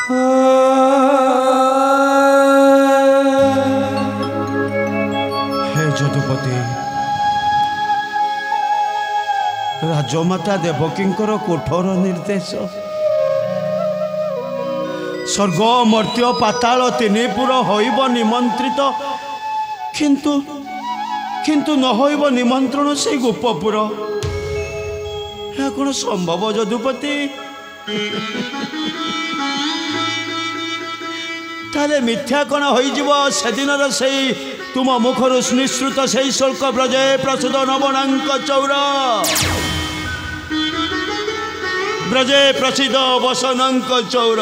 हे जदुपति राजमाता देवकींकर कठोर निर्देश स्वर्ग मर्त्य पाताल तीनपुर होइब निमंत्रित किंतु किंतु न होइब निमंत्रण से गोपपुर कौन संभव जदुपति ताले मिथ्या कौन से दिन से तुम मुखर निश्रुत से शुल्क ब्रजे प्रसुद नवनांक चौर ब्रजे प्रसिद्ध वसनांक चौर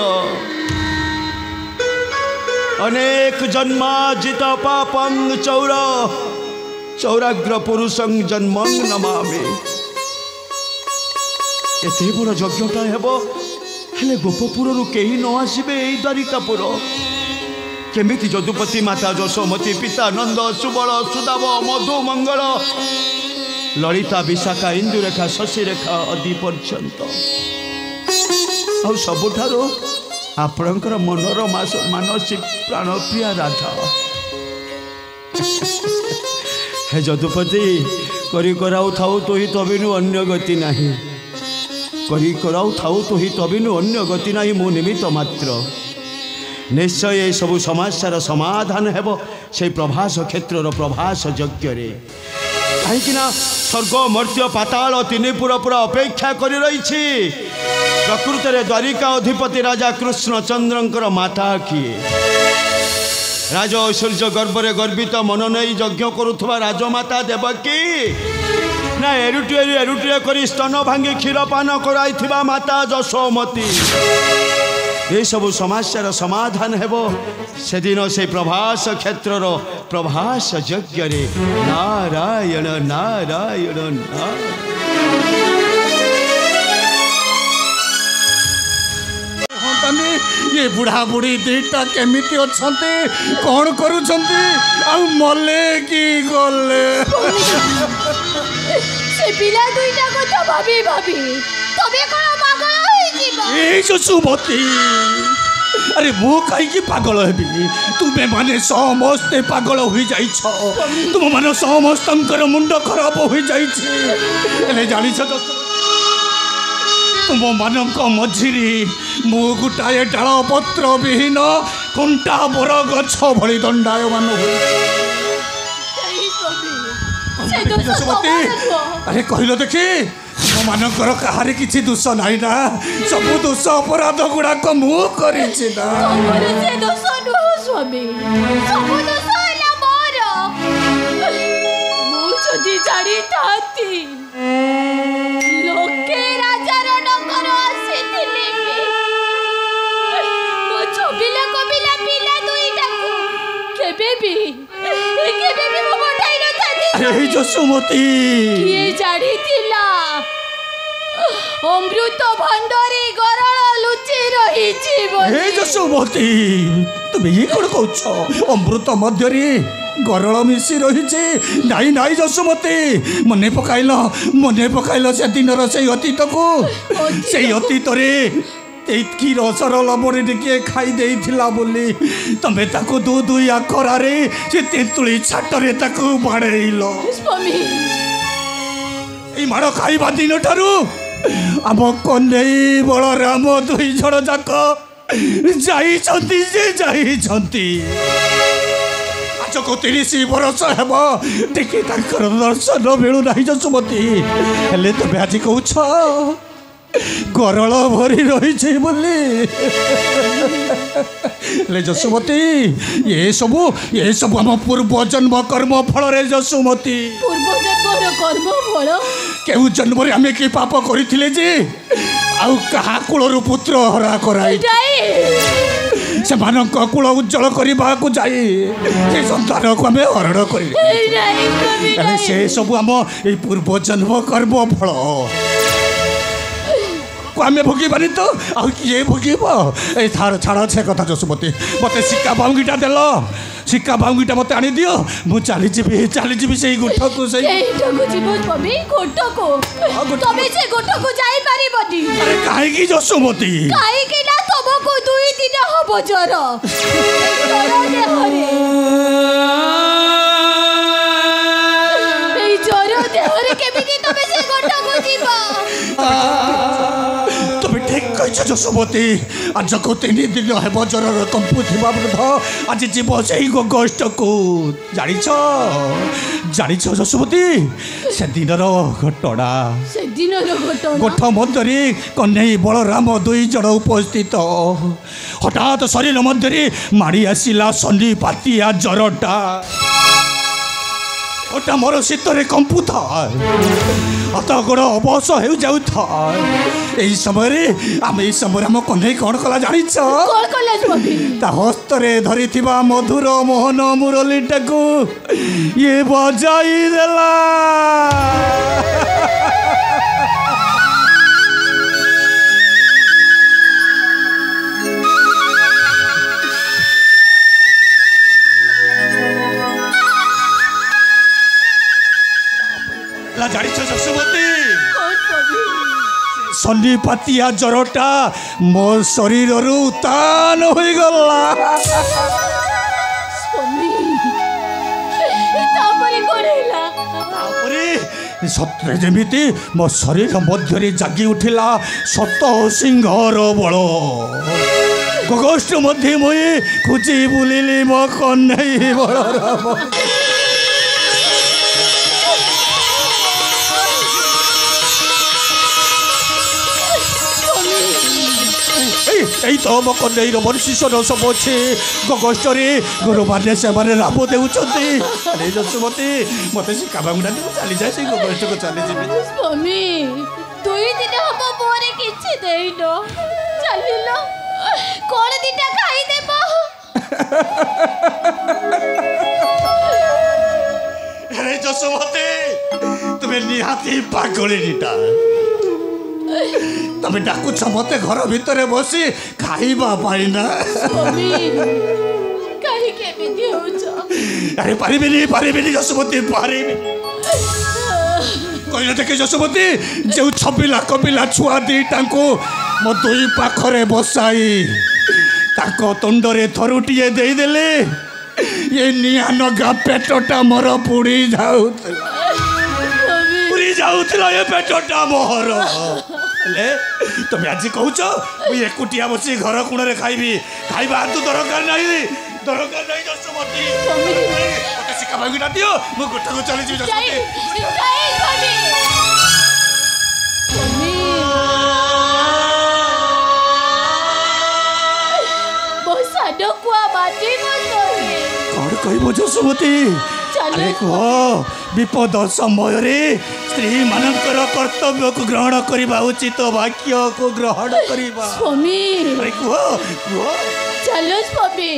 अनेक जन्माजित पापं चौर चौराग्र पुरुषं जन्मं नमामि एते बड़ यज्ञटा हेब हेले गोपपुर कहीं न आसबे द्वारिकापुर केमिति जदुपति माता जशोमती पिता नंद सुबल सुदाम मधु मंगल ललिता विशाखा इंदुरेखा शशिरेखा आदि पर्यंत आ सबुठारो आपणकर मनोर मानसिक प्राणप्रिया राधा हे जदुपति करी कराऊ थाऊ तो ही तबिनु अन्य गति नहीं करी कराऊ थाऊ तो ही तबिनु अन्य गति नहीं मो निमित्त मात्र निश्चय ये सब समस्यार समाधान हेब से प्रभास क्षेत्र प्रभास यज्ञ कहीं स्वर्ग मर्त्य पाताल तीनपुर पूरा अपेक्षा कर रही प्रकृत द्वारिका अधिपति राजा कृष्णचंद्रंकर माता किए राज ऐश्वर्य गर्भरे गर्वित मन नहीं यज्ञ करुवा राजमाता देवकी ना एरुटिए कर स्तन भांगी क्षीर पान कराई माता जशोमती ये सब समस्यार समाधान हेब से दिन से प्रभास क्षेत्र प्रभास यज्ञ नारायण नारायण नारायण ये बुढ़ा बुढ़ी दीटा केमिति अच्छे कौन करुछंती आ मले की गले से पिला दुईटा कथा भाभी भाभी तबे कोन पागल होई जीव ए सुमती अरे मु कहीं पागल हेबी तुम्हें माने समस्ते पागल हो जाइछ तुम माने समस्तंकर मुंड खराब हो जाइछि एले जानि छ तुम मानक मझिरी मु गोटाए डाल पत्र विहीन कंटा बर गछ भली दंडायमान अरे कहल देखी तुम मानकर कहार किसी दोष नाई ना सब दोष अपराध गुड़ाक मु करिछि ना दोष नुह स्वामी सब दोष हैला मोर मु जदि जानी थाती लोके राजार नगर आसीथिले मो छबिला कबिला पिला दुईटा को केबे भी मो बटाई न थाती अरे जसुमती किए जानी थिला अमृत भंडारी गरल लुचि रही हे जसुमती तुम ये कौन कौच अमृत मध्यरी गरल मिसी रही नाई नाई जसुमती मने पकाइल से दिन से अतीत को से अतीत की रसर लबड़ी टिके खाई देइथिला बोली तमे ताको दू दुई आखरारे से तेतुली छाटरे ताको बाड़ेइलो स्वामी ए माड़ खाइबा दिन ठारू आम कन्हई बलराम दुई जण जाक जाइछंती आज को 30 वर्ष हेब देखि ताकर दर्शन मिलू नाही जसुमती हेले तबे आज कहूछ गरल भरी रही बोली ले जसुमती ये सब आम पूर्व जन्म कर्म फल रे जसुमती पूर्व जन्म कर्म फल केउ जन्म रे आमे की पाप करिथिले जे आउ कहा कुलर पुत्र हरा कराई से मानक कुल उज्जवल करने को जाए से संतान को आम हरण कर सब आम ये पूर्व जन्म कर्म फल आम भोगीबानी तो आउ किए भोगीब ए छाड़ से कथा जसुमती मत सिक्का बांगीटा देल सिक्का बांगीटा मत आनी दियो मु चली जी से गोठ को से जाई पारिबनी अरे काहे की जसुमती काहे की ना तुमको 2 दिन हब जर जर देहरे केमिति तमे से घटा को जीवा তুমি ঠিক কইছ যশোমতী আজ কো 3 দিন হেব জ্বরর কম্পু থিবা বৃদ্ধ আজ জীব সেই গোষ্ঠকু জানিছ জানিছ যশোমতী সেদিনর ঘটনা গোঠ মধ্যে কন্যাই বলরাম 2 জন উপস্থিত হঠাৎ শরীর মধ্যে মাড়ি আসিলা শনি পাতিয়া জ্বরটা ওটা মোর শীতরে কম্পু থায় হাত গোড় অবশ হয়ে যাউথায় এই সময় আমি এই সময় আম কন্যাই কণ কলা জানিছ তা হস্তরে ধরিথিবা মধুর মোহন মুরলীটাকু ইয়ে বজাই দেলা জানিছ যশোমতী শনি পাতিয়া জ্বরটা মো শরীররু উত্তান হয়ে গলা সত্যে যেমিতি মো শরীর মধ্যে জাগি উঠিলা সত সিংহর বল গোষ্ঠ মধ্যে মুই খুঁজি বুলিলি মো কন্যাই বলরাম এই তো মো কন্যাইর বর্ষিষণ সব অছে গোষ্ঠরে গুরু মানে সেমানে রাম দেউଛନ୍ତି আরে যশোমতী মতে সে কামাগুড়া দিয়ে চালি যায় সেই গোষ্ঠকে চালি যাবি স্বামী 2 দিন হব মোরে কিছু দেইন চালিল কোন দিটা খাই দেব আরে যশোমতী তুমি নিহাতি পাগলিটা তুমি ডাকুছ মতে ঘর ভিতরে বসি খাইবা পাই না আরে পারিবিনি যশোমতী পারিবিনি কইলে দেখে যশোমতী যে ছবিলা কবিলা ছুয়া দিটাଙ୍କୁ ମୋ 2 ପାଖରେ ବସାଇ ତାଙ୍କ ତଣ୍ଡରେ ଥରୁଟିଏ ଦେଇଦେଲେ ଏ ନିଆଁ ନଗା ପେଟଟା ମୋର ପୁଡ଼ି ଯାଉଥିଲା ଏ ପେଟଟା ମୋର তুমি আজ কৌছ মুই একুটিয়া বসি ঘর কোণরে খাইবি খাইবা আদু দরকার নাই যশোমতী মতে শিকা ভাগিটা দিও মু গোটাକୁ চলি যাবি যশোমতী কଣ କହିବ ଯଶୋମତୀ আরে কহ বিপদ সময় স্ত্রী মানଙ୍କର কর্তব্যକୁ গ্রহণ করিবা উচিত বাক্যକୁ গ্রহণ করিবা স্বামী আরে কহ চলো স্বামী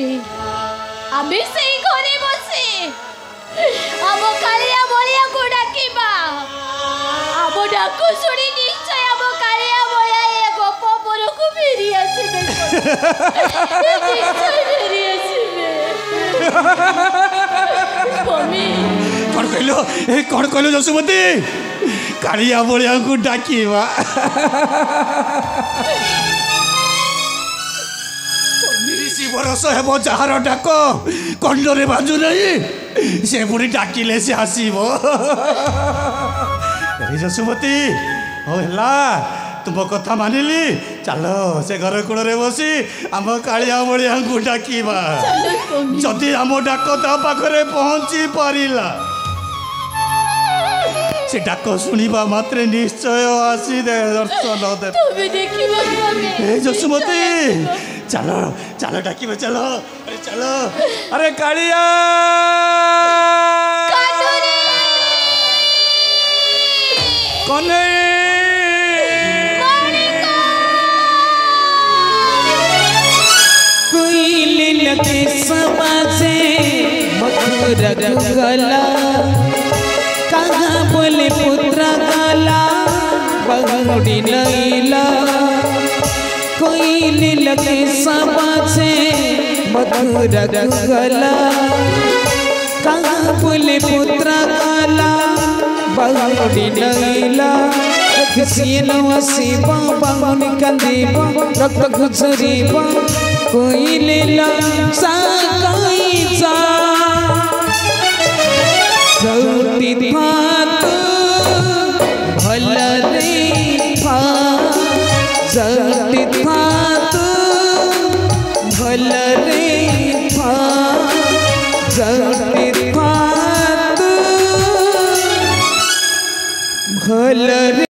আমি সেই ঘরে বসে আম কালিয়া বলিয়াକୁ ডাকিবা আম ডাকু শুনি নিশ্চয় আম কালিয়া বলিয়া এ গোপপুরକୁ ফিরি আসিবে নিশ্চয় ফিরি আসিবে স্বামী কଣ କହିଲ ଯଶୋମତୀ କାଳିଆ ବଳିଆଙ୍କୁ ଡାକିବା 30 ବର୍ଷ ହେବ ଯାହାର ଡାକ କଣ୍ଡରେ ବାଜୁ ନାହିଁ ସେ ପୁଣି ଡାକିଲେ ସେ ଆସିବ ଯଶୋମତୀ ହଉ ହେଲା ତୁମ କଥା ମାନିଲି ଚାଲ ସେ ଘର କୂଳରେ ବସି ଆମ କାଳିଆ ବଳିଆଙ୍କୁ ଡାକିବା ଯଦି ଆମ ଡାକ ତା ପାଖରେ ପହଞ୍ଚି ପାରିଲା ସେ ଡାକ ଶୁଣିବା ମାତ୍ରେ ନିଶ୍ଚୟ ଆସି ଦର୍ଶନ ଦେବେ ହେ ଯଶୋମତୀ ଚାଲ ଚାଲ ଡାକିବା ଚାଲ ଆରେ କାଳିଆ କନେଇ लगे समाजे मथुरा गला कहाँ बोले पुत्र गला बंगड़ी लैला कोई लगे समाजे मथुरा गला कहाँ बोले पुत्र गला बंगड़ी लैला किसी नवा शिवा बंगड़ी कंदीवा रक्त गुजरीवा कोइलेला साकाईचा सौटी थात भल रे फा सौटी थात भल रे फा सौटी थात भल रे